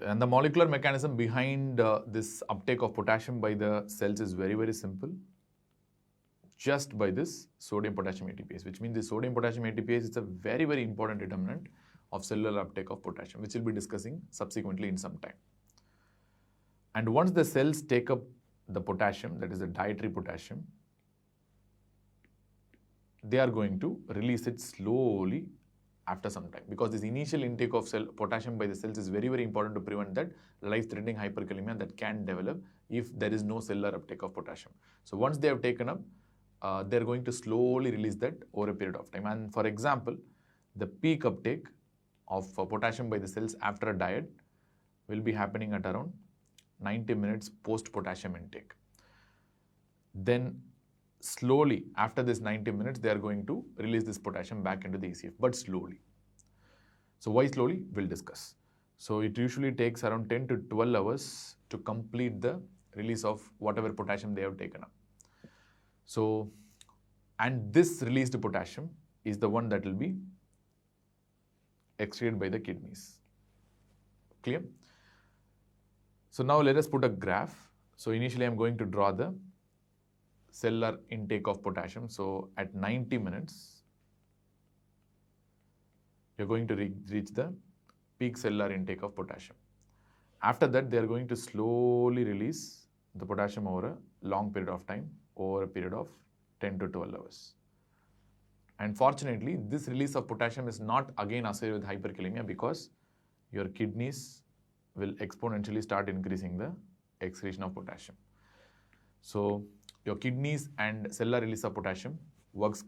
And the molecular mechanism behind this uptake of potassium by the cells is very, very simple. Just by this sodium potassium ATPase, which means the sodium potassium ATPase is a very, very important determinant of cellular uptake of potassium, which we'll be discussing subsequently in some time. And once the cells take up the potassium, that is the dietary potassium, they are going to release it slowly after some time, because this initial intake of potassium by the cells is very, very important to prevent that life-threatening hyperkalemia that can develop if there is no cellular uptake of potassium. So once they have taken up, they're going to slowly release that over a period of time. And for example, the peak uptake of potassium by the cells after a diet will be happening at around 90 minutes post-potassium intake. Then slowly, after this 90 minutes, they are going to release this potassium back into the ECF, but slowly. So why slowly? We'll discuss. So it usually takes around 10 to 12 hours to complete the release of whatever potassium they have taken up. So, and this released potassium is the one that will be excreted by the kidneys. Clear? So now let us put a graph. So initially I'm going to draw the cellular intake of potassium. So at 90 minutes, you're going to reach the peak cellular intake of potassium. After that, they are going to slowly release the potassium over a long period of time, over a period of 10 to 12 hours. And fortunately, this release of potassium is not again associated with hyperkalemia, because your kidneys will exponentially start increasing the excretion of potassium. So your kidneys and cellular release of potassium works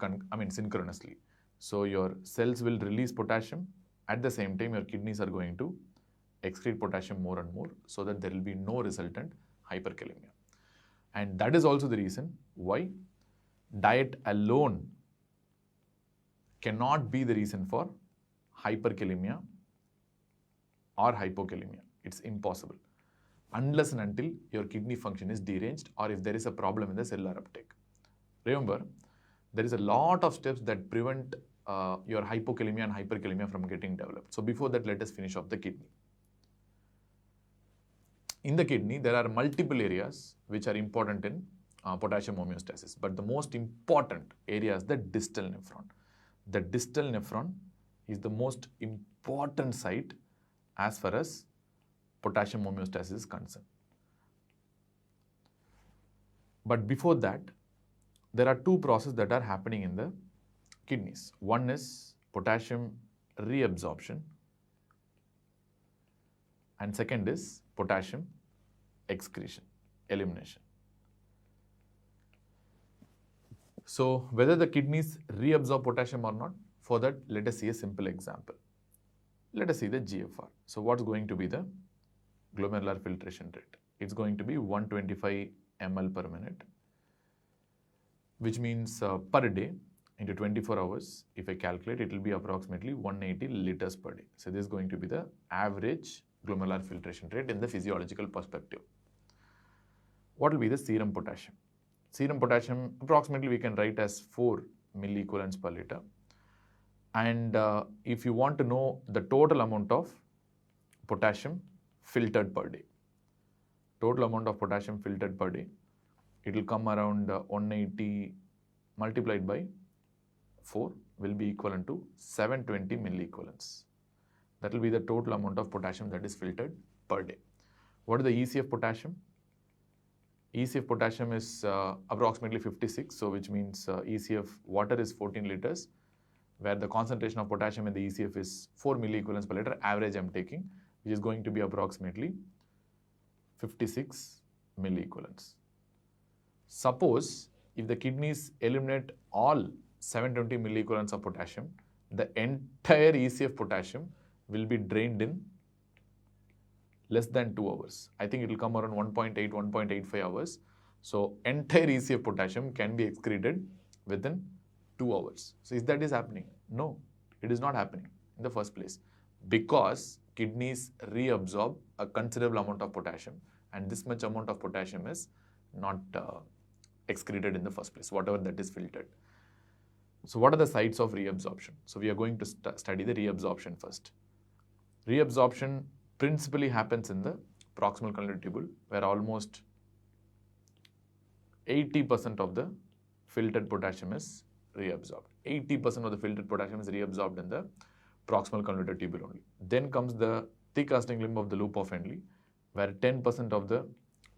synchronously. So your cells will release potassium. At the same time, your kidneys are going to excrete potassium more and more, so that there will be no resultant hyperkalemia. And that is also the reason why diet alone cannot be the reason for hyperkalemia or hypokalemia. It's impossible, unless and until your kidney function is deranged, or if there is a problem in the cellular uptake. Remember, there is a lot of steps that prevent your hypokalemia and hyperkalemia from getting developed. So before that, let us finish off the kidney. In the kidney, there are multiple areas which are important in potassium homeostasis, but the most important area is the distal nephron. The distal nephron is the most important site as far as potassium homeostasis is concerned. But before that, there are two processes that are happening in the kidneys. One is potassium reabsorption, and second is potassium excretion, elimination. So whether the kidneys reabsorb potassium or not, for that, let us see a simple example. Let us see the GFR. So what's going to be the glomerular filtration rate? It's going to be 125 ml per minute, which means per day into 24 hours, if I calculate, it will be approximately 180 liters per day. So this is going to be the average glomerular filtration rate in the physiological perspective. What will be the serum potassium? Serum potassium, approximately we can write as 4 milliequivalents per liter. And if you want to know the total amount of potassium filtered per day, total amount of potassium filtered per day, it will come around 180 multiplied by 4 will be equivalent to 720 milliequivalents. That will be the total amount of potassium that is filtered per day. What is the ECF potassium? ECF potassium is approximately 56, so which means ECF water is 14 liters, where the concentration of potassium in the ECF is 4 milliequivalents per liter, average I'm taking, which is going to be approximately 56 milliequivalents. Suppose if the kidneys eliminate all 720 milliequivalents of potassium, the entire ECF potassium will be drained in less than 2 hours. I think it will come around 1.8, 1.85 hours. So entire ECF potassium can be excreted within 2 hours. So is that happening? No, it is not happening in the first place, because kidneys reabsorb a considerable amount of potassium, and this much amount of potassium is not excreted in the first place, whatever that is filtered. So what are the sites of reabsorption? So we are going to study the reabsorption first. Reabsorption principally happens in the proximal convoluted tubule, where almost 80% of the filtered potassium is reabsorbed. 80% of the filtered potassium is reabsorbed in the proximal convoluted tubule only. Then comes the thick ascending limb of the loop of Henle, where 10% of the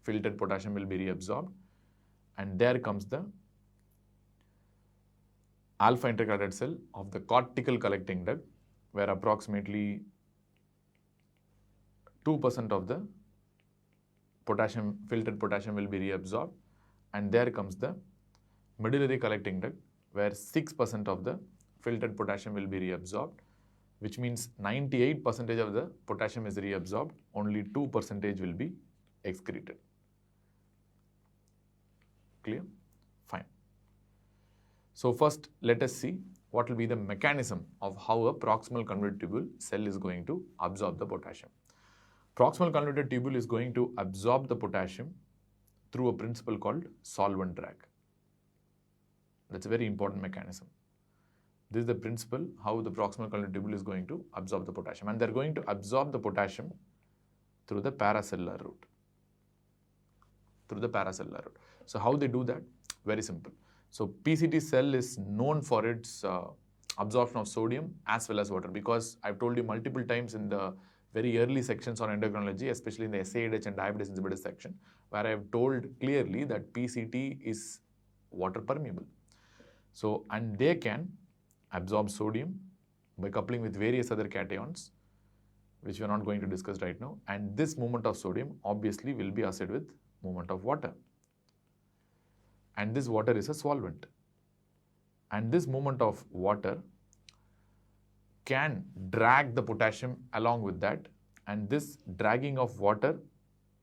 filtered potassium will be reabsorbed. And there comes the alpha intercalated cell of the cortical collecting duct, where approximately 2% of the filtered potassium will be reabsorbed. And there comes the medullary collecting duct, where 6% of the filtered potassium will be reabsorbed, which means 98% of the potassium is reabsorbed, only 2% will be excreted. Clear? Fine. So first, let us see what will be the mechanism of how a proximal convoluted tubule cell is going to absorb the potassium. Proximal convoluted tubule is going to absorb the potassium through a principle called solvent drag. That's a very important mechanism. This is the principle how the proximal convoluted tubule is going to absorb the potassium. And they're going to absorb the potassium through the paracellular route. So how they do that? Very simple. So PCT cell is known for its absorption of sodium as well as water, because I've told you multiple times in the very early sections on endocrinology, especially in the SAIDH and diabetes insipidus section, where I have told clearly that PCT is water permeable. So, and they can absorb sodium by coupling with various other cations, which we are not going to discuss right now. And this movement of sodium obviously will be associated with movement of water. And this water is a solvent. And this movement of water can drag the potassium along with that. And this dragging of water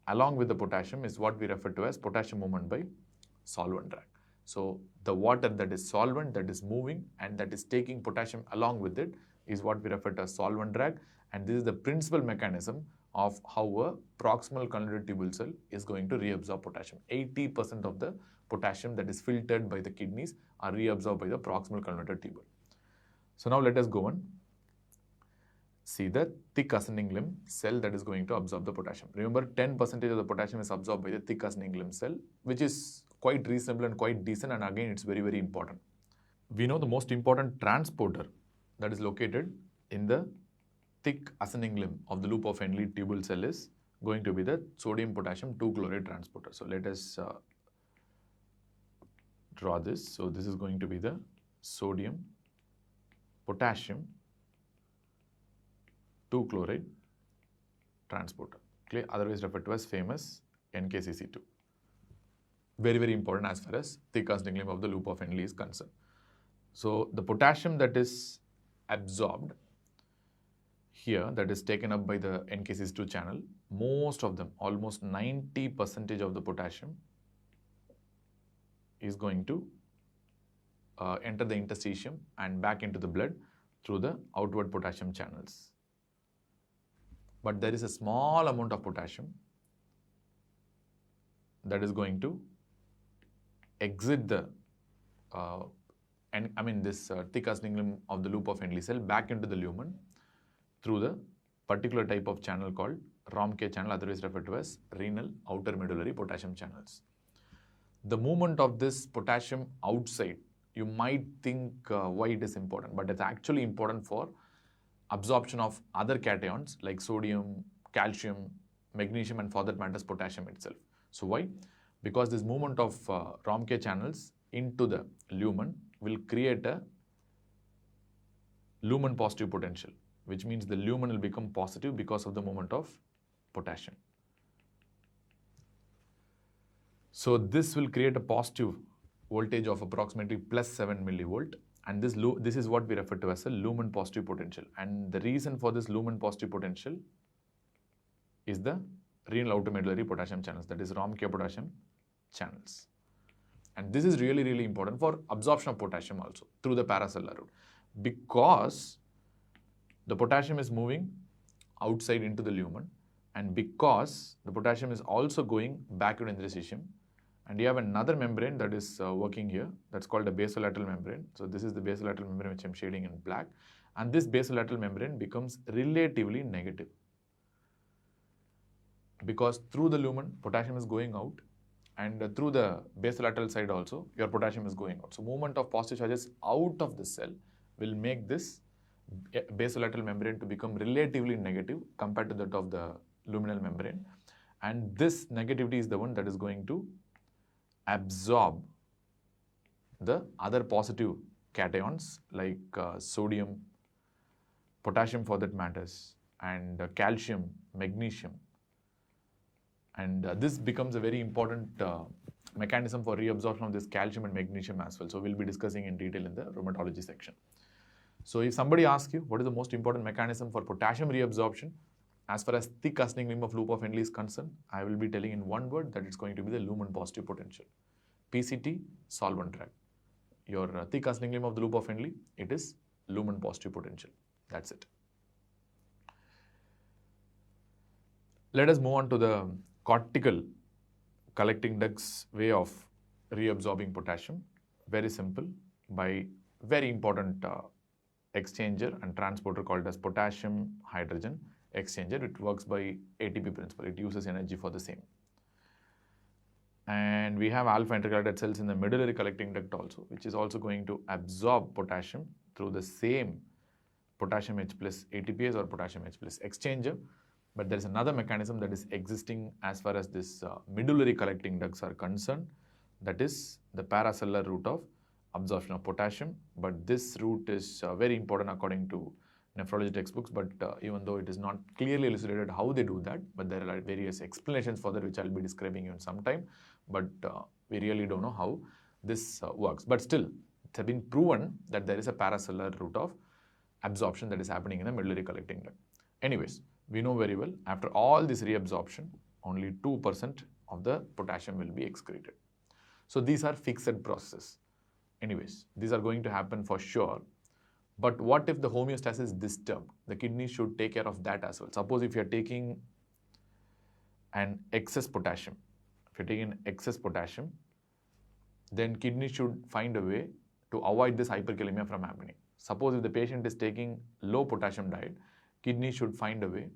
along with the potassium is what we refer to as potassium movement by solvent drag. So the water that is solvent, that is moving and that is taking potassium along with it is what we refer to as solvent drag. And this is the principal mechanism of how a proximal convoluted tubule cell is going to reabsorb potassium. 80% of the potassium that is filtered by the kidneys are reabsorbed by the proximal convoluted tubule. So now let us go on. See the thick ascending limb cell that is going to absorb the potassium. Remember, 10% of the potassium is absorbed by the thick ascending limb cell, which is quite reasonable and quite decent, and again it's very, very important. We know the most important transporter that is located in the thick ascending limb of the loop of Henle tubule cell is going to be the sodium potassium 2-chloride transporter. So let us draw this. So this is going to be the sodium potassium 2-chloride transporter, clear? Otherwise referred to as famous NKCC2. Very, very important as far as thick ascending limb of the loop of Henle is concerned. So the potassium that is absorbed here, that is taken up by the NKCC2 channel, most of them, almost 90% of the potassium is going to enter the interstitium and back into the blood through the outward potassium channels. But there is a small amount of potassium that is going to exit the thick ascending limb of the loop of Henle cell back into the lumen through the particular type of channel called Romke channel, otherwise referred to as renal outer medullary potassium channels. The movement of this potassium outside, you might think why it is important, but it's actually important for absorption of other cations like sodium, calcium, magnesium, and for that matter potassium itself. So why? Because this movement of Romke channels into the lumen will create a lumen positive potential, which means the lumen will become positive because of the movement of potassium. So this will create a positive voltage of approximately plus 7 millivolt. And this is what we refer to as a lumen positive potential. And the reason for this lumen positive potential is the renal outer medullary potassium channels, that is Romke potassium channels. And this is really, really important for absorption of potassium also through the paracellular route, because the potassium is moving outside into the lumen, and because the potassium is also going back into the interstitium, and you have another membrane that is working here, that's called a basolateral membrane. So this is the basolateral membrane which I'm shading in black, and this basolateral membrane becomes relatively negative. because through the lumen, potassium is going out, and through the basolateral side also, your potassium is going out. So movement of positive charges out of the cell will make this basolateral membrane to become relatively negative compared to that of the luminal membrane. And this negativity is the one that is going to absorb the other positive cations like sodium, potassium for that matters, and calcium, magnesium. And this becomes a very important mechanism for reabsorption of this calcium and magnesium as well. So we'll be discussing in detail in the rheumatology section. So if somebody asks you what is the most important mechanism for potassium reabsorption, as far as thick ascending limb of loop of Henle is concerned, I will be telling in one word that it's going to be the lumen positive potential. PCT, solvent drag. Your thick ascending limb of the loop of Henle, it is lumen positive potential. That's it. Let us move on to the cortical collecting ducts way of reabsorbing potassium. Very simple, by very important exchanger and transporter called as potassium hydrogen exchanger. It works by ATP principle. It uses energy for the same. And we have alpha intercalated cells in the medullary collecting duct also, which is also going to absorb potassium through the same potassium H plus ATPase or potassium H plus exchanger. But there is another mechanism that is existing as far as this medullary collecting ducts are concerned. That is the paracellular route of absorption of potassium. But this route is very important according to nephrology textbooks. But even though it is not clearly elucidated how they do that, but there are various explanations for that which I will be describing in some time. But we really don't know how this works. But still, it has been proven that there is a paracellular route of absorption that is happening in the medullary collecting duct. Anyways, we know very well, after all this reabsorption, only 2% of the potassium will be excreted. So these are fixed processes. Anyways, these are going to happen for sure. But what if the homeostasis is disturbed? The kidney should take care of that as well. Suppose if you are taking an excess potassium, then kidney should find a way to avoid this hyperkalemia from happening. Suppose if the patient is taking low potassium diet, kidney should find a way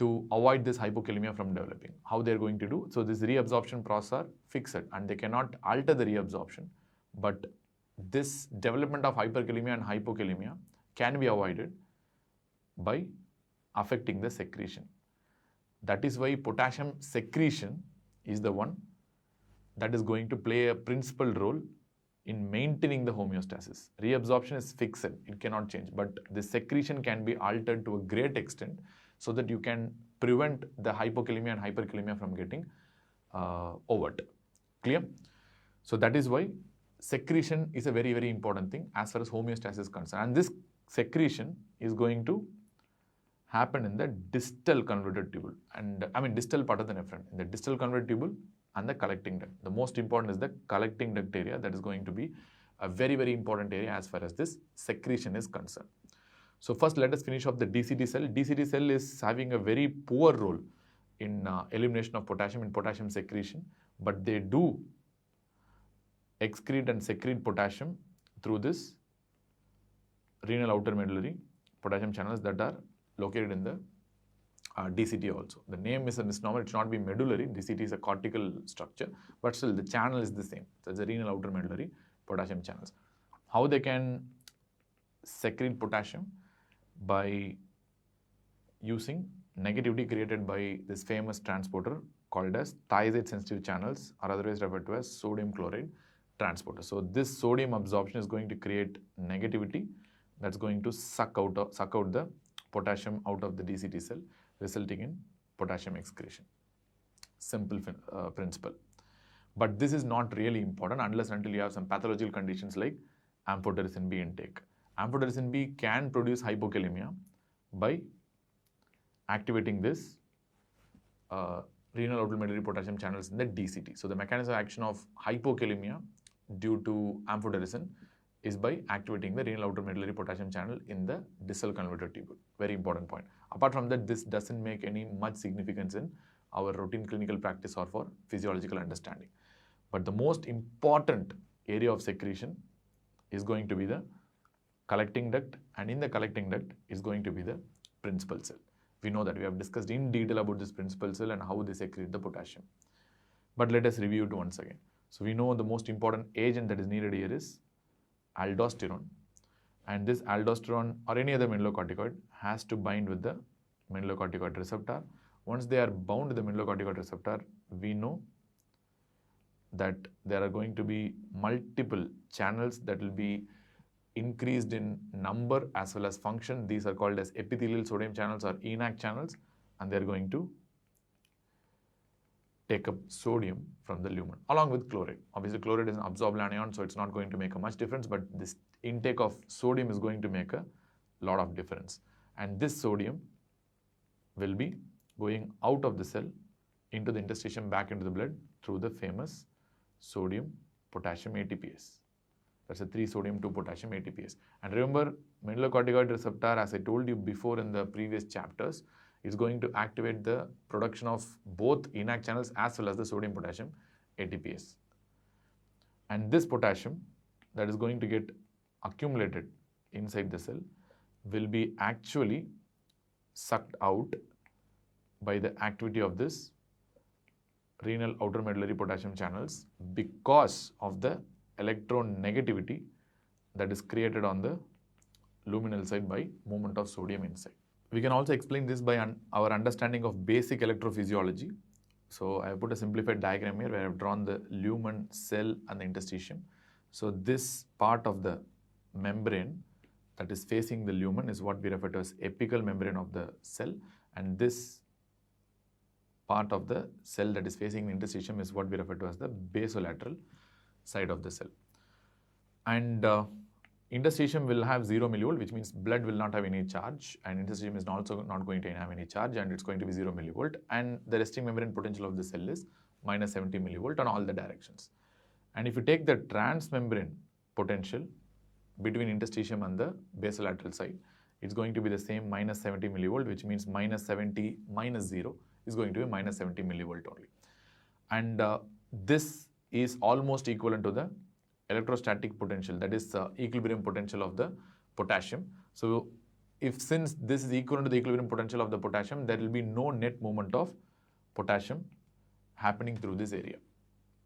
to avoid this hypokalemia from developing. How they are going to do? So this reabsorption process are fixed and they cannot alter the reabsorption. But this development of hyperkalemia and hypokalemia can be avoided by affecting the secretion. That is why potassium secretion is the one that is going to play a principal role in maintaining the homeostasis. Reabsorption is fixed, it cannot change, but the secretion can be altered to a great extent so that you can prevent the hypokalemia and hyperkalemia from getting overt. Clear? So that is why secretion is a very, very important thing as far as homeostasis is concerned. And this secretion is going to happen in the distal convoluted tubule, and distal part of the nephron, in the distal convoluted tubule and the collecting duct. The most important is the collecting duct area. That is going to be a very, very important area as far as this secretion is concerned. So first let us finish off the DCT cell. DCT cell is having a very poor role in elimination of potassium and potassium secretion, but they do excrete and secrete potassium through this renal outer medullary potassium channels that are located in the DCT also. The name is a misnomer, it should not be medullary. DCT is a cortical structure, but still the channel is the same. So it's a renal outer medullary potassium channels. How they can secrete potassium? By using negativity created by this famous transporter called as thiazide sensitive channels, or otherwise referred to as sodium chloride transporter. So this sodium absorption is going to create negativity that's going to suck out the potassium out of the DCT cell, resulting in potassium excretion. Simple principle. But this is not really important unless until you have some pathological conditions like amphotericin B intake. Amphotericin B can produce hypokalemia by activating this renal outer medullary potassium channels in the DCT. So the mechanism of action of hypokalemia due to amphotericin is by activating the renal outer medullary potassium channel in the distal convoluted tubule. Very important point. Apart from that, this doesn't make any much significance in our routine clinical practice or for physiological understanding. But the most important area of secretion is going to be the collecting duct, and in the collecting duct is going to be the principal cell. We know that. We have discussed in detail about this principal cell and how they secrete the potassium. But let us review it once again. So we know the most important agent that is needed here is aldosterone. And this aldosterone or any other mineralocorticoid has to bind with the mineralocorticoid receptor. Once they are bound to the mineralocorticoid receptor, we know that there are going to be multiple channels that will be increased in number as well as function. These are called as epithelial sodium channels or ENaC channels, and they are going to take up sodium from the lumen along with chloride. Obviously, chloride is an absorbed anion, so it's not going to make a much difference, but this intake of sodium is going to make a lot of difference. And this sodium will be going out of the cell into the interstitium back into the blood through the famous sodium potassium ATPase. That's a 3-sodium 2-potassium ATPase. And remember, mineralocorticoid receptor, as I told you before in the previous chapters, is going to activate the production of both ENaC channels as well as the sodium potassium ATPase. And this potassium that is going to get accumulated inside the cell will be actually sucked out by the activity of this renal outer medullary potassium channels because of the electronegativity that is created on the luminal side by movement of sodium inside. We can also explain this by our understanding of basic electrophysiology. So I have put a simplified diagram here where I have drawn the lumen, cell and the interstitium. So this part of the membrane that is facing the lumen is what we refer to as apical membrane of the cell, and this part of the cell that is facing the interstitium is what we refer to as the basolateral side of the cell. And interstitium will have 0 millivolt, which means blood will not have any charge, and interstitium is also not going to have any charge, and it's going to be 0 millivolt. And the resting membrane potential of the cell is minus 70 millivolt on all the directions. And if you take the transmembrane potential between interstitium and the basolateral side, it's going to be the same minus 70 millivolt, which means minus 70 minus 0 is going to be minus 70 millivolt only. And this is almost equivalent to the electrostatic potential, that is equilibrium potential of the potassium. So since this is equivalent to the equilibrium potential of the potassium, there will be no net movement of potassium happening through this area.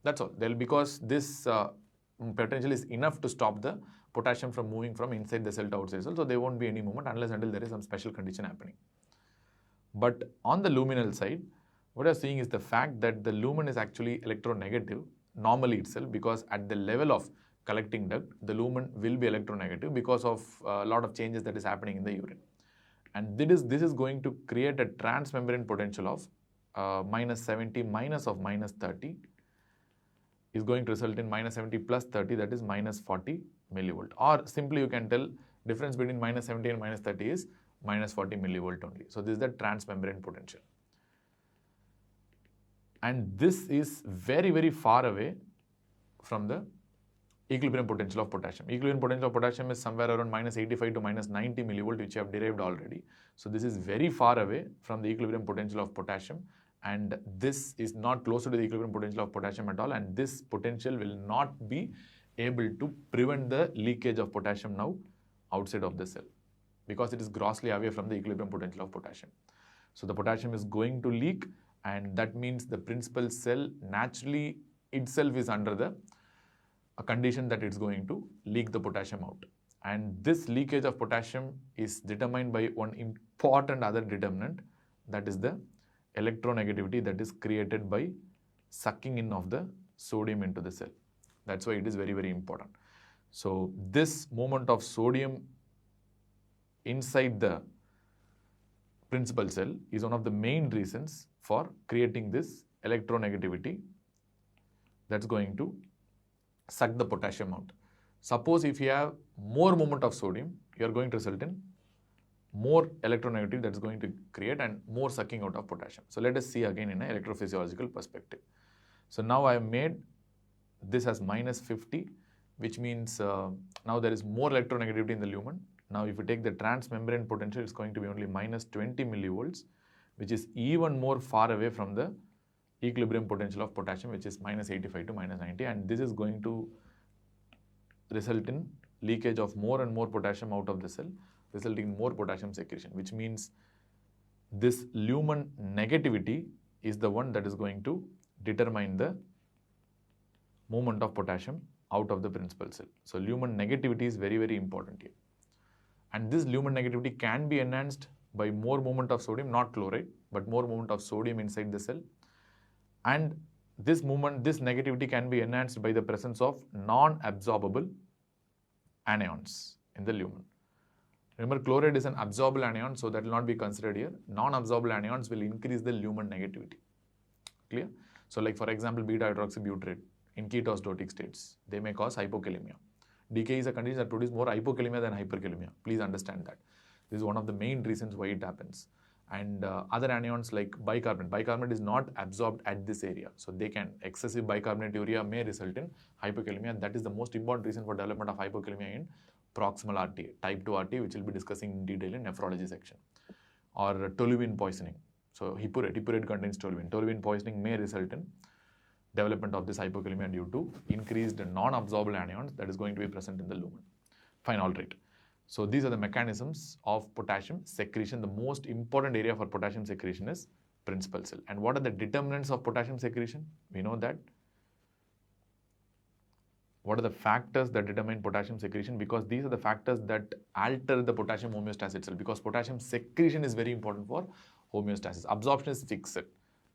That's all. Because this potential is enough to stop the potassium from moving from inside the cell to outside cell. So there won't be any movement unless until there is some special condition happening. But on the luminal side, what you're seeing is the fact that the lumen is actually electronegative normally itself, because at the level of collecting duct, the lumen will be electronegative because of a lot of changes that is happening in the urine. And this is going to create a transmembrane potential of minus 70 minus of minus 30 is going to result in minus 70 plus 30, that is minus 40 millivolt. Or simply you can tell difference between minus 70 and minus 30 is minus 40 millivolt only. So this is the transmembrane potential. And this is very, very far away from the equilibrium potential of potassium. Equilibrium potential of potassium is somewhere around minus 85 to minus 90 millivolt, which you have derived already. So this is very far away from the equilibrium potential of potassium, and this is not closer to the equilibrium potential of potassium at all, and this potential will not be able to prevent the leakage of potassium now outside of the cell, because it is grossly away from the equilibrium potential of potassium. So the potassium is going to leak, and that means the principal cell naturally itself is under a condition that it's going to leak the potassium out. And this leakage of potassium is determined by one important other determinant, that is the electronegativity that is created by sucking in of the sodium into the cell. That's why it is very, very important. So this movement of sodium inside the principal cell is one of the main reasons for creating this electronegativity that's going to suck the potassium out. Suppose if you have more movement of sodium, you are going to result in more electronegativity that's going to create and more sucking out of potassium. So let us see again in an electrophysiological perspective. So now I have made this as minus 50, which means now there is more electronegativity in the lumen. Now if you take the transmembrane potential, it's going to be only minus 20 millivolts, which is even more far away from the equilibrium potential of potassium, which is minus 85 to minus 90, and this is going to result in leakage of more and more potassium out of the cell, resulting in more potassium secretion, which means this lumen negativity is the one that is going to determine the movement of potassium out of the principal cell. So lumen negativity is very, very important here. And this lumen negativity can be enhanced by more movement of sodium, not chloride, but more movement of sodium inside the cell. And this negativity can be enhanced by the presence of non-absorbable anions in the lumen. Remember, chloride is an absorbable anion, so that will not be considered here. Non-absorbable anions will increase the lumen negativity. Clear? So like for example, beta-hydroxybutyrate in ketoacidotic states, they may cause hypokalemia. DK is a condition that produces more hypokalemia than hyperkalemia. Please understand that. This is one of the main reasons why it happens. And other anions like bicarbonate. Bicarbonate is not absorbed at this area. So they can, excessive bicarbonaturea may result in hypokalemia. And that is the most important reason for development of hypokalemia in proximal RTA, type 2 RTA, which we'll be discussing in detail in nephrology section. Or toluene poisoning. So hippurate contains toluene. Toluene poisoning may result in development of this hypokalemia due to increased non-absorbable anions that is going to be present in the lumen. Fine, all right. So these are the mechanisms of potassium secretion. The most important area for potassium secretion is principal cell. And what are the determinants of potassium secretion? We know that. What are the factors that determine potassium secretion? Because these are the factors that alter the potassium homeostasis itself. Because potassium secretion is very important for homeostasis. Absorption is fixed,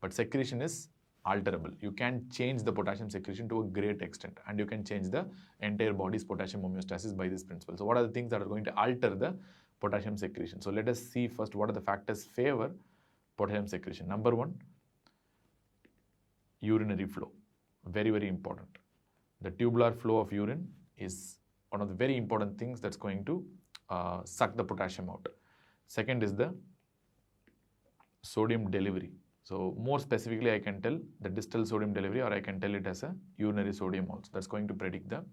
but secretion is alterable. You can change the potassium secretion to a great extent, and you can change the entire body's potassium homeostasis by this principle. So what are the things that are going to alter the potassium secretion? So let us see first what are the factors favor potassium secretion. Number one, urinary flow. Very, very important. The tubular flow of urine is one of the very important things that's going to suck the potassium out. Second is the sodium delivery. So more specifically, I can tell the distal sodium delivery, or I can tell it as a urinary sodium also. That's going to predict the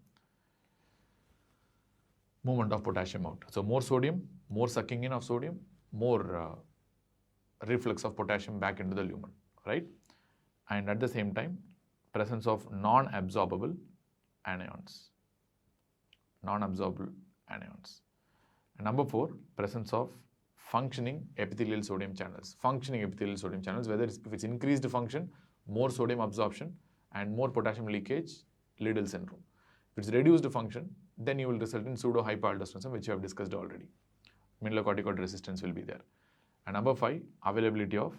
movement of potassium out. So more sodium, more sucking in of sodium, more reflux of potassium back into the lumen, right? And at the same time, presence of non-absorbable anions. Non-absorbable anions. And number four, presence of functioning epithelial sodium channels. Functioning epithelial sodium channels, whether if it's increased function, more sodium absorption and more potassium leakage, Liddle syndrome. If it's reduced function, then you will result in pseudo-hypoaldosteronism, which you have discussed already. Mineralocorticoid resistance will be there. And number five, availability of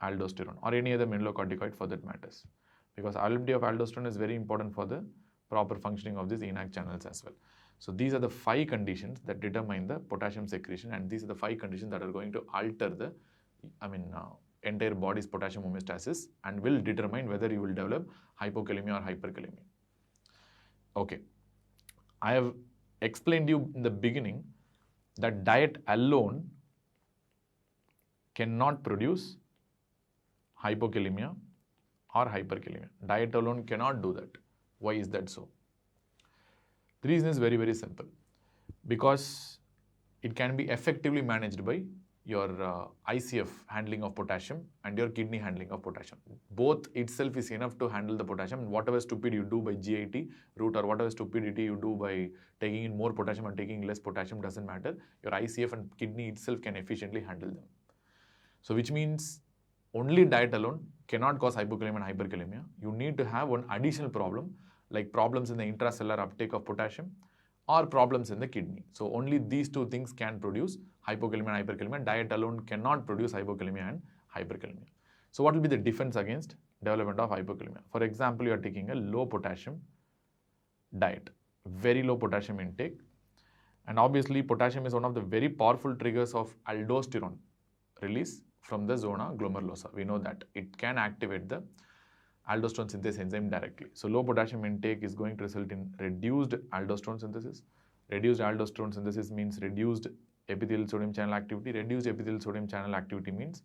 aldosterone or any other mineralocorticoid for that matters. Because availability of aldosterone is very important for the proper functioning of these ENaC channels as well. So these are the 5 conditions that determine the potassium secretion, and these are the 5 conditions that are going to alter the, entire body's potassium homeostasis and will determine whether you will develop hypokalemia or hyperkalemia. Okay, I have explained you in the beginning that diet alone cannot produce hypokalemia or hyperkalemia. Diet alone cannot do that. Why is that so? The reason is very, very simple. Because it can be effectively managed by your ICF handling of potassium and your kidney handling of potassium. Both itself is enough to handle the potassium. Whatever stupid you do by GIT route or whatever stupidity you do by taking in more potassium and taking less potassium doesn't matter. Your ICF and kidney itself can efficiently handle them. So which means only diet alone cannot cause hypokalemia and hyperkalemia. You need to have one additional problem, like problems in the intracellular uptake of potassium or problems in the kidney. So only these 2 things can produce hypokalemia and hyperkalemia. Diet alone cannot produce hypokalemia and hyperkalemia. So what will be the defense against development of hypokalemia? For example, you are taking a low potassium diet, very low potassium intake. And obviously potassium is one of the very powerful triggers of aldosterone release from the zona glomerulosa. We know that it can activate the aldosterone synthase enzyme directly. So low potassium intake is going to result in reduced aldosterone synthesis. Reduced aldosterone synthesis means reduced epithelial sodium channel activity. Reduced epithelial sodium channel activity means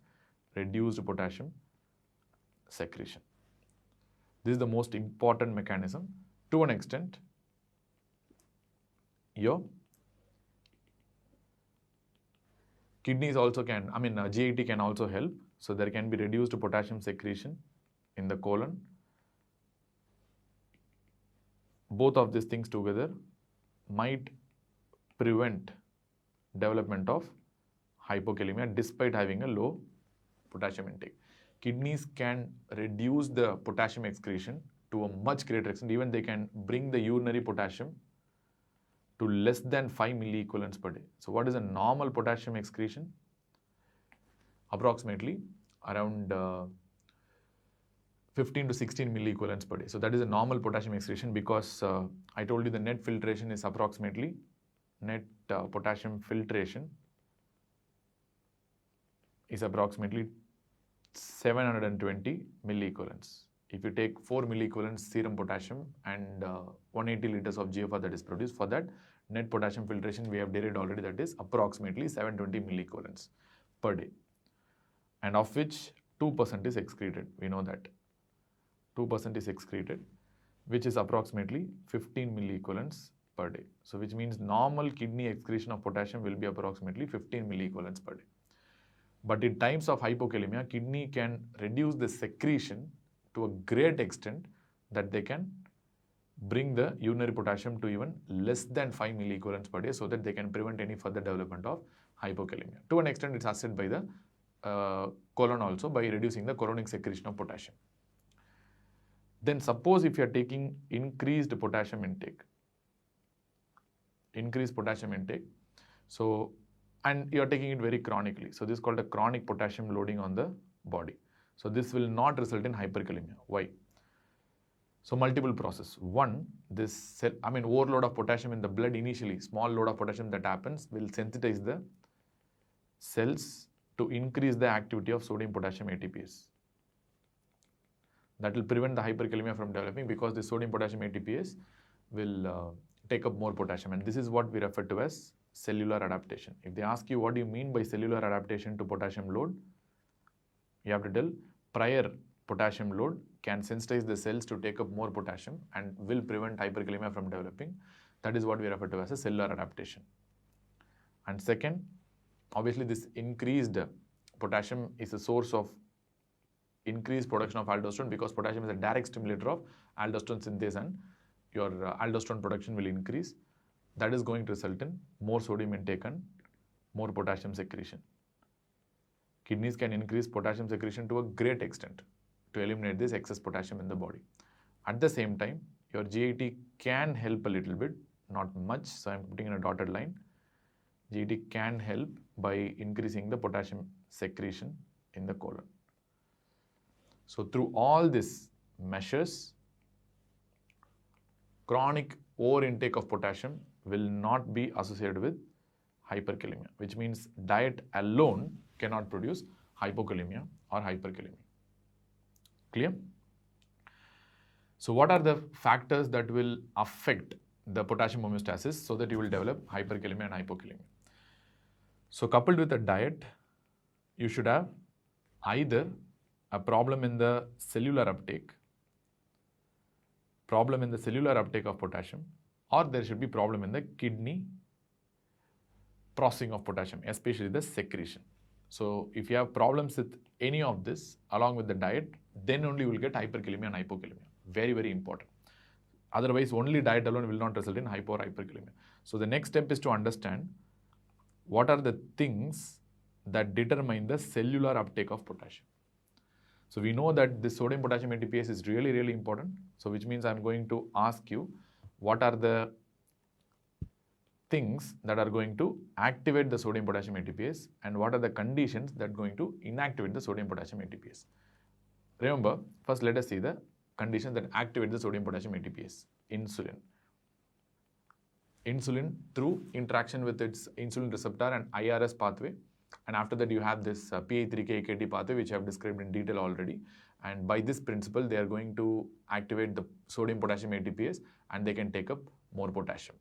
reduced potassium secretion. This is the most important mechanism. To an extent, your kidneys also can, GIT can also help. So there can be reduced potassium secretion in the colon. Both of these things together might prevent development of hypokalemia despite having a low potassium intake. Kidneys can reduce the potassium excretion to a much greater extent. Even they can bring the urinary potassium to less than 5 milliequivalents per day. So what is a normal potassium excretion? Approximately around 15 to 16 milliequivalents per day. So that is a normal potassium excretion, because I told you the net filtration is approximately, net potassium filtration is approximately 720 milliequivalents. If you take 4 milliequivalents serum potassium and 180 liters of GFR that is produced, for that net potassium filtration we have derived already, that is approximately 720 milliequivalents per day, and of which 2% is excreted. We know that 2% is excreted, which is approximately 15 milliequivalents per day. So which means normal kidney excretion of potassium will be approximately 15 milliequivalents per day. But in times of hypokalemia, kidney can reduce the secretion to a great extent that they can bring the urinary potassium to even less than 5 milliequivalents per day, so that they can prevent any further development of hypokalemia. To an extent, it's assisted by the colon also, by reducing the colonic secretion of potassium. Then suppose if you are taking increased potassium intake, so, and you are taking it very chronically, so this is called a chronic potassium loading on the body. So this will not result in hyperkalemia. Why? So multiple process. One, this overload of potassium in the blood initially, small load of potassium that happens will sensitize the cells to increase the activity of sodium potassium ATPase. That will prevent the hyperkalemia from developing, because the sodium potassium ATPase will take up more potassium, and this is what we refer to as cellular adaptation. If they ask you what do you mean by cellular adaptation to potassium load, you have to tell prior potassium load can sensitize the cells to take up more potassium and will prevent hyperkalemia from developing. That is what we refer to as a cellular adaptation. And second, obviously this increased potassium is a source of increased production of aldosterone, because potassium is a direct stimulator of aldosterone synthase, and your aldosterone production will increase. That is going to result in more sodium intake and more potassium secretion. Kidneys can increase potassium secretion to a great extent to eliminate this excess potassium in the body. At the same time, your GIT can help a little bit, not much, so I am putting in a dotted line. GIT can help by increasing the potassium secretion in the colon. So through all these measures, chronic over intake of potassium will not be associated with hyperkalemia, which means diet alone cannot produce hypokalemia or hyperkalemia. Clear? So what are the factors that will affect the potassium homeostasis so that you will develop hyperkalemia and hypokalemia? So coupled with a diet, you should have either a problem in the cellular uptake of potassium, or there should be problem in the kidney processing of potassium, especially the secretion. So if you have problems with any of this along with the diet, then only you will get hyperkalemia and hypokalemia. Very, very important. Otherwise, only diet alone will not result in hypo or hyperkalemia. So the next step is to understand what are the things that determine the cellular uptake of potassium. So we know that the sodium potassium ATPase is really, really important. So which means I'm going to ask you what are the things that are going to activate the sodium potassium ATPase and what are the conditions that are going to inactivate the sodium potassium ATPase. Remember, first let us see the conditions that activate the sodium potassium ATPase. Insulin. Insulin through interaction with its insulin receptor and IRS pathway. And after that you have this PI3K-AKT pathway, which I have described in detail already. And by this principle, they are going to activate the sodium potassium ATPase and they can take up more potassium.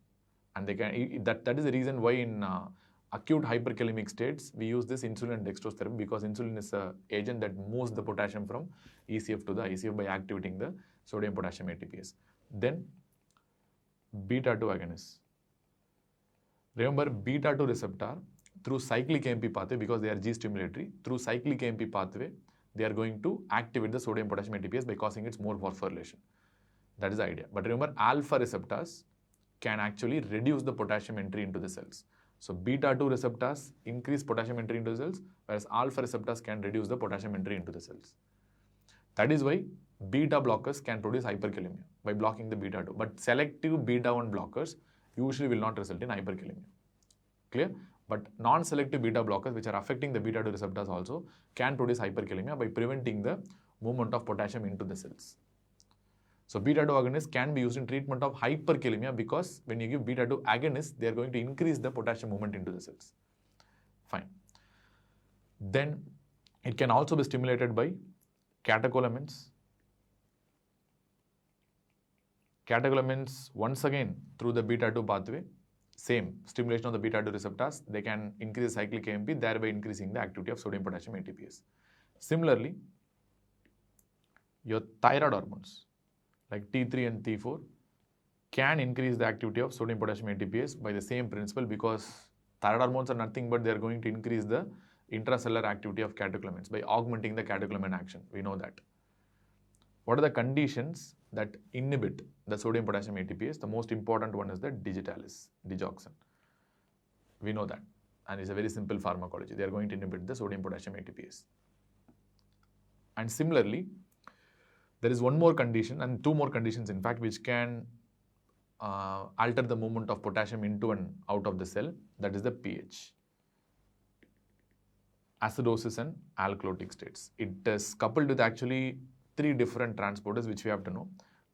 And they can, that is the reason why in acute hyperkalemic states, we use this insulin and dextrose therapy, because insulin is an agent that moves the potassium from ECF to the ICF by activating the sodium potassium ATPase. Then beta-2 agonists. Remember, beta-2 receptor through cyclic AMP pathway, because they are G stimulatory, through cyclic AMP pathway, they are going to activate the sodium potassium ATPase by causing its more phosphorylation. That is the idea. But remember, alpha receptors can actually reduce the potassium entry into the cells. So beta 2 receptors increase potassium entry into the cells, whereas alpha receptors can reduce the potassium entry into the cells. That is why beta blockers can produce hyperkalemia by blocking the beta 2. But selective beta 1 blockers usually will not result in hyperkalemia. Clear? But non-selective beta blockers, which are affecting the beta 2 receptors also, can produce hyperkalemia by preventing the movement of potassium into the cells. So beta 2 agonists can be used in treatment of hyperkalemia because when you give beta 2 agonists, they are going to increase the potassium movement into the cells. Fine. Then it can also be stimulated by catecholamines. Catecholamines, once again, through the beta 2 pathway, same stimulation of the beta 2 receptors, they can increase cyclic AMP, thereby increasing the activity of sodium potassium ATPase. Similarly, your thyroid hormones like T3 and T4 can increase the activity of sodium potassium ATPase by the same principle, because thyroid hormones are nothing but they are going to increase the intracellular activity of catecholamines by augmenting the catecholamine action. We know that. What are the conditions that inhibit the sodium potassium ATPase? The most important one is the digitalis, digoxin. We know that, and it's a very simple pharmacology. They are going to inhibit the sodium potassium ATPase. And similarly, there is one more condition and two more conditions, in fact, which can alter the movement of potassium into and out of the cell. That is the pH. Acidosis and alkalotic states. It is coupled with actually three different transporters which we have to know.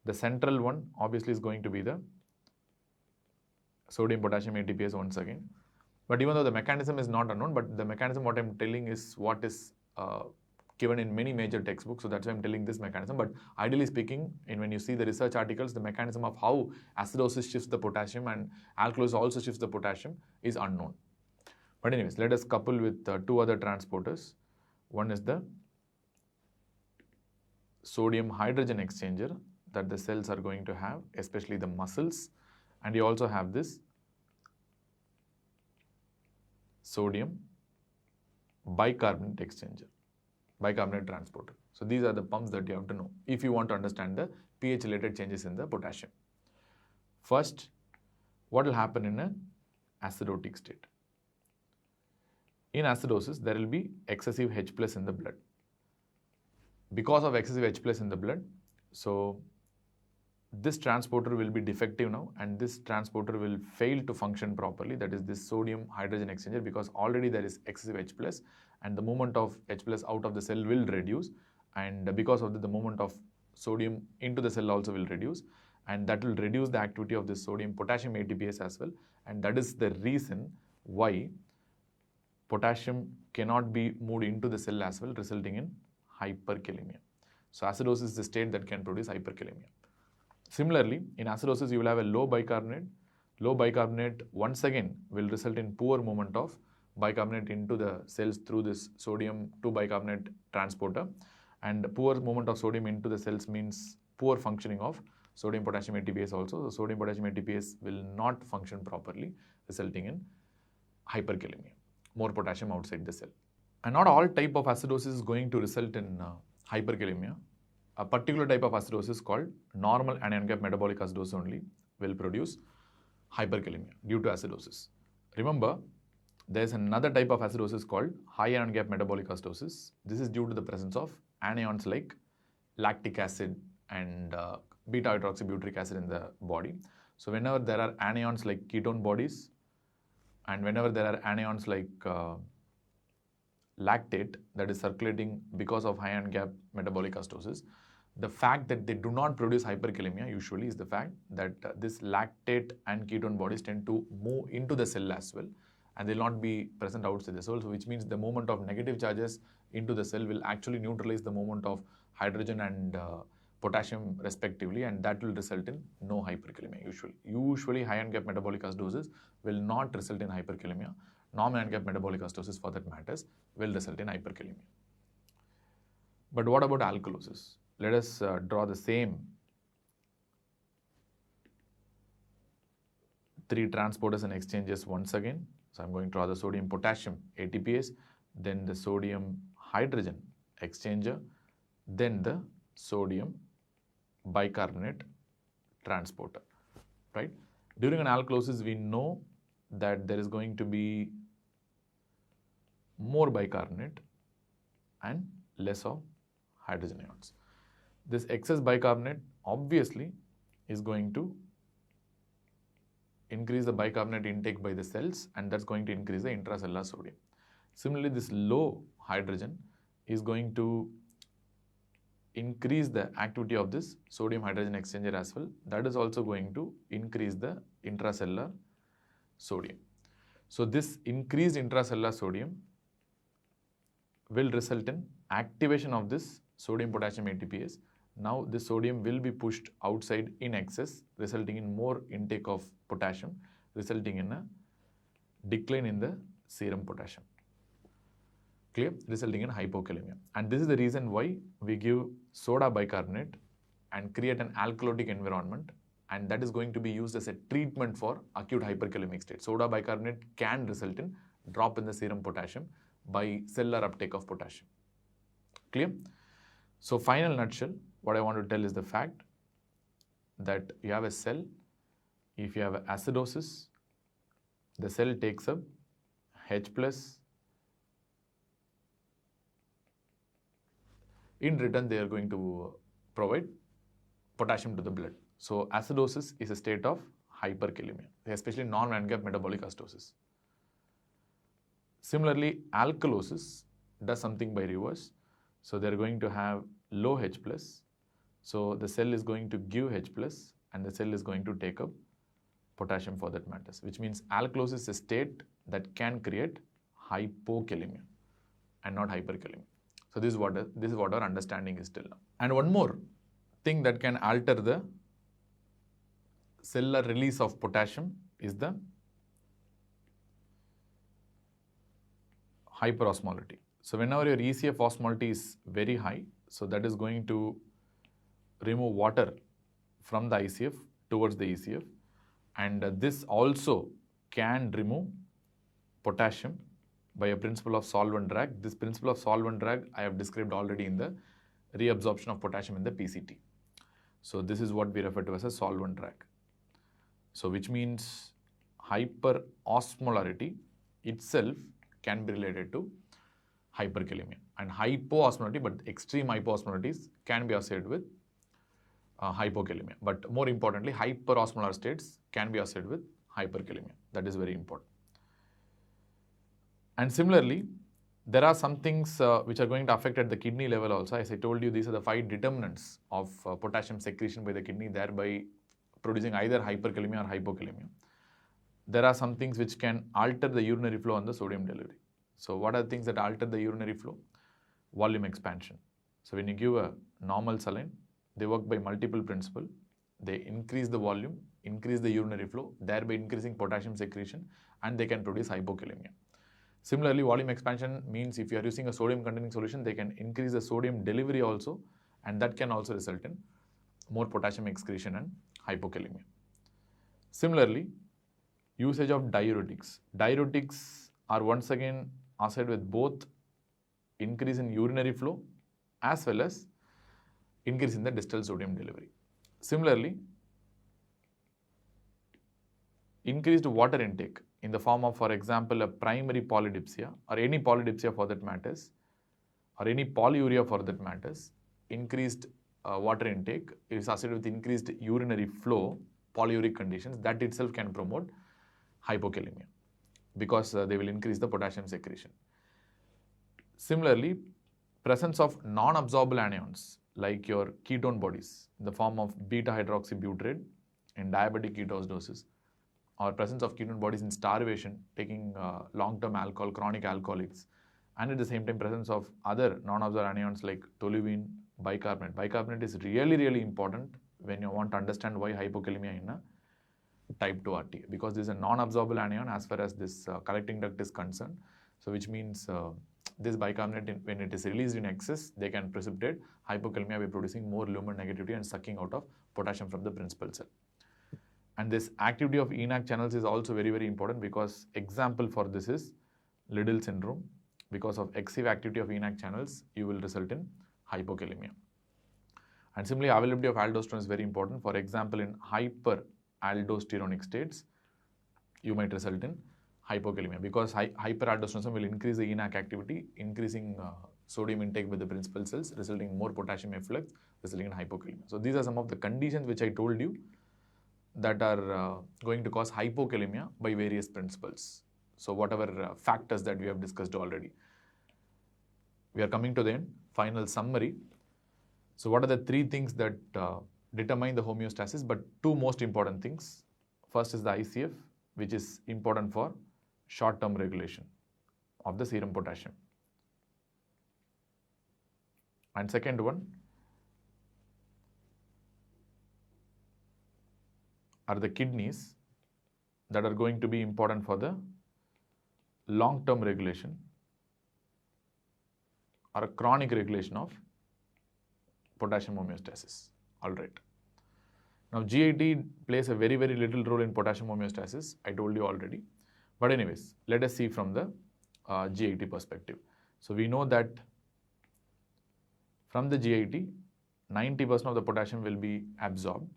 The central one obviously is going to be the sodium potassium ATPase once again. But even though the mechanism is not unknown, but the mechanism what I'm telling is what is given in many major textbooks. So that's why I'm telling this mechanism. But ideally speaking, when you see the research articles, the mechanism of how acidosis shifts the potassium and alkalosis also shifts the potassium is unknown. But anyways, let us couple with two other transporters. One is the sodium hydrogen exchanger that the cells are going to have, especially the muscles. And you also have this sodium bicarbonate exchanger, bicarbonate transporter. So these are the pumps that you have to know if you want to understand the pH related changes in the potassium. First, what will happen in an acidotic state? In acidosis, there will be excessive H plus in the blood. Because of excessive H plus in the blood, so this transporter will be defective now, and this transporter will fail to function properly. That is this sodium hydrogen exchanger, because already there is excessive H plus, and the movement of H plus out of the cell will reduce, and because of the movement of sodium into the cell also will reduce, and that will reduce the activity of this sodium potassium ATPase as well. And that is the reason why potassium cannot be moved into the cell as well, resulting in hyperkalemia. So acidosis is the state that can produce hyperkalemia. Similarly, in acidosis, you will have a low bicarbonate. Low bicarbonate once again will result in poor movement of bicarbonate into the cells through this sodium 2-bicarbonate transporter. And poor movement of sodium into the cells means poor functioning of sodium potassium ATPase also. So sodium potassium ATPase will not function properly, resulting in hyperkalemia, more potassium outside the cell. And not all type of acidosis is going to result in hyperkalemia. A particular type of acidosis called normal anion gap metabolic acidosis only will produce hyperkalemia due to acidosis. Remember, there is another type of acidosis called high anion gap metabolic acidosis. This is due to the presence of anions like lactic acid and beta hydroxybutyric acid in the body. So whenever there are anions like ketone bodies, and whenever there are anions like lactate that is circulating because of high anion gap metabolic acidosis, the fact that they do not produce hyperkalemia usually is the fact that this lactate and ketone bodies tend to move into the cell as well, and they will not be present outside the cell. So which means the movement of negative charges into the cell will actually neutralize the movement of hydrogen and potassium respectively, and that will result in no hyperkalemia usually. Usually high anion gap metabolic acidosis will not result in hyperkalemia. Normal anion gap metabolic acidosis, for that matters, will result in hyperkalemia. But what about alkalosis? Let us draw the same three transporters and exchanges once again. So I'm going to draw the sodium potassium ATPase, then the sodium hydrogen exchanger, then the sodium bicarbonate transporter, right? During an alkalosis, we know that there is going to be more bicarbonate and less of hydrogen ions. This excess bicarbonate obviously is going to increase the bicarbonate intake by the cells, and that's going to increase the intracellular sodium. Similarly, this low hydrogen is going to increase the activity of this sodium hydrogen exchanger as well. That is also going to increase the intracellular sodium. So this increased intracellular sodium will result in activation of this sodium potassium ATPase. Now this sodium will be pushed outside in excess, resulting in more intake of potassium, resulting in a decline in the serum potassium. Clear? Resulting in hypokalemia. And this is the reason why we give soda bicarbonate and create an alkalotic environment, and that is going to be used as a treatment for acute hyperkalemic state. Soda bicarbonate can result in drop in the serum potassium by cellular uptake of potassium. Clear? So final nutshell, what I want to tell is the fact that you have a cell. If you have acidosis, the cell takes up H+. In return, they are going to provide potassium to the blood. So acidosis is a state of hyperkalemia, especially non-Van-Gap metabolic acidosis. Similarly, alkalosis does something by reverse. So they are going to have low H+. So the cell is going to give H+, and the cell is going to take up potassium for that matter, which means alkalosis is a state that can create hypokalemia and not hyperkalemia. So this is what our understanding is till now. And one more thing that can alter the cellular release of potassium is the hyperosmolality. So whenever your ECF osmolality is very high, so that is going to remove water from the ICF towards the ECF, and this also can remove potassium by a principle of solvent drag. This principle of solvent drag I have described already in the reabsorption of potassium in the PCT. So this is what we refer to as a solvent drag. So which means hyperosmolarity itself can be related to hyperkalemia, and hypoosmolarity, but extreme hypoosmolarities can be associated with hypokalemia. But more importantly, hyperosmolar states can be associated with hyperkalemia. That is very important. And similarly, there are some things which are going to affect at the kidney level also. As I told you, these are the 5 determinants of potassium secretion by the kidney, thereby producing either hyperkalemia or hypokalemia. There are some things which can alter the urinary flow and the sodium delivery. So what are the things that alter the urinary flow? Volume expansion. So when you give a normal saline, they work by multiple principles. They increase the volume, increase the urinary flow, thereby increasing potassium secretion, and they can produce hypokalemia. Similarly, volume expansion means if you are using a sodium containing solution, they can increase the sodium delivery also, and that can also result in more potassium excretion and hypokalemia. Similarly, usage of diuretics. Diuretics are once again associated with both increase in urinary flow as well as increase in the distal sodium delivery. Similarly, increased water intake in the form of, for example, a primary polydipsia or any polydipsia for that matters, or any polyuria for that matters, increased water intake is associated with increased urinary flow, polyuric conditions, that itself can promote hypokalemia because they will increase the potassium secretion. Similarly, presence of non-absorbable anions like your ketone bodies in the form of beta-hydroxybutyrate in diabetic ketoacidosis, or presence of ketone bodies in starvation, taking long-term alcohol, chronic alcoholics, and at the same time presence of other non-absorbable anions like toluene, bicarbonate. Bicarbonate is really, really important when you want to understand why hypokalemia in a type 2 RT, because this is a non-absorbable anion as far as this collecting duct is concerned. So which means this bicarbonate, when it is released in excess, they can precipitate hypokalemia by producing more lumen negativity and sucking out of potassium from the principal cell. And this activity of ENaC channels is also very, very important, because example for this is Liddle syndrome. Because of excessive activity of ENaC channels, you will result in hypokalemia. And similarly, availability of aldosterone is very important. For example, in hyperaldosteronic states, you might result in hypokalemia, because hyperaldosteronism will increase the ENaC activity, increasing sodium intake with the principal cells, resulting in more potassium efflux, resulting in hypokalemia. So these are some of the conditions which I told you that are going to cause hypokalemia by various principles. So whatever factors that we have discussed already. We are coming to the end. Final summary. So what are the three things that determine the homeostasis, but two most important things. First is the ICF, which is important for short-term regulation of the serum potassium. And second one are the kidneys that are going to be important for the long-term regulation or a chronic regulation of potassium homeostasis. All right. Now, GIT plays a very, very little role in potassium homeostasis. I told you already. But anyways, let us see from the GIT perspective. So we know that from the GIT, 90% of the potassium will be absorbed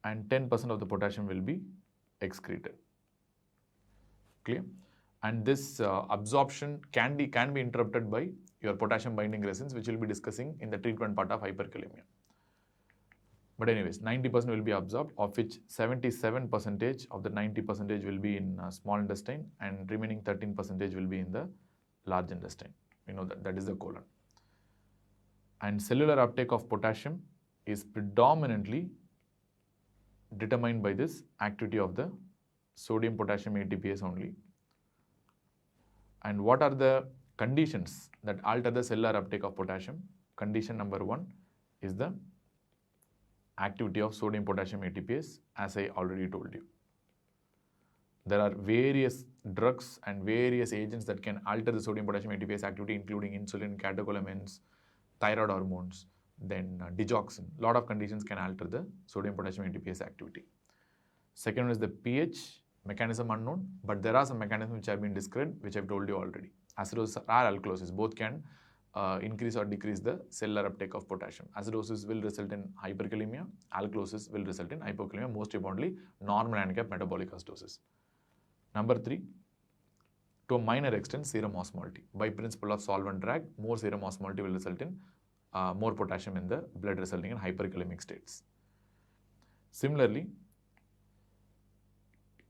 and 10% of the potassium will be excreted. Clear? And this absorption can be interrupted by your potassium binding resins, which we'll be discussing in the treatment part of hyperkalemia. But anyways, 90% will be absorbed, of which 77% of the 90% will be in small intestine and remaining 13% will be in the large intestine. We know that is the colon. And cellular uptake of potassium is predominantly determined by this activity of the sodium potassium ATPase only. And what are the conditions that alter the cellular uptake of potassium? Condition number one is the activity of sodium potassium ATPase, as I already told you. There are various drugs and various agents that can alter the sodium potassium ATPase activity, including insulin, catecholamines, thyroid hormones, then digoxin. A lot of conditions can alter the sodium potassium ATPase activity. Second one is the pH, mechanism unknown, but there are some mechanisms which have been described, which I've told you already. Acidosis or alkalosis, both can increase or decrease the cellular uptake of potassium. Acidosis will result in hyperkalemia, alkalosis will result in hypokalemia, most importantly, normal handicap metabolic acidosis. Number three, to a minor extent, serum osmolality. By principle of solvent drag, more serum osmolality will result in more potassium in the blood, resulting in hyperkalemic states. Similarly,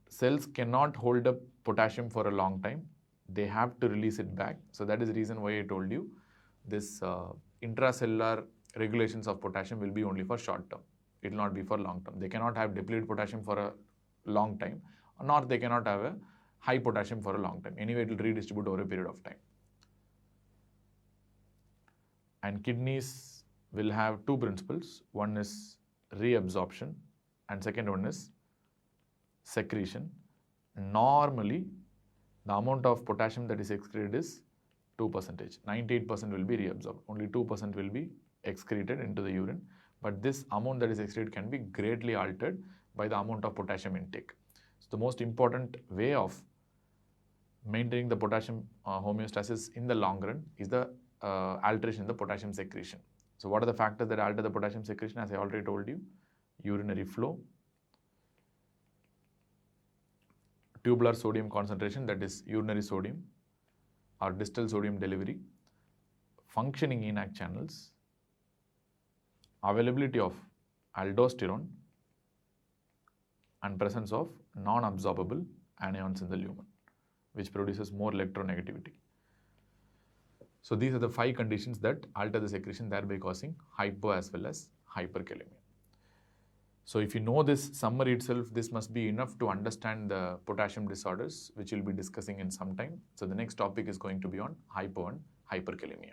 cells cannot hold up potassium for a long time. They have to release it back. So that is the reason why I told you this intracellular regulations of potassium will be only for short term. It will not be for long term. They cannot have depleted potassium for a long time, nor they cannot have a high potassium for a long time. Anyway, it will redistribute over a period of time. And kidneys will have two principles. One is reabsorption and second one is secretion. Normally, the amount of potassium that is excreted is 2%. 98% will be reabsorbed. Only 2% will be excreted into the urine. But this amount that is excreted can be greatly altered by the amount of potassium intake. So the most important way of maintaining the potassium homeostasis in the long run is the alteration in the potassium secretion. So what are the factors that alter the potassium secretion? As I already told you, urinary flow, tubular sodium concentration, that is urinary sodium or distal sodium delivery, functioning ENaC channels, availability of aldosterone, and presence of non-absorbable anions in the lumen, which produces more electronegativity. So these are the 5 conditions that alter the secretion, thereby causing hypo as well as hyperkalemia. So if you know this summary itself, this must be enough to understand the potassium disorders, which we'll be discussing in some time. So the next topic is going to be on hypo and hyperkalemia.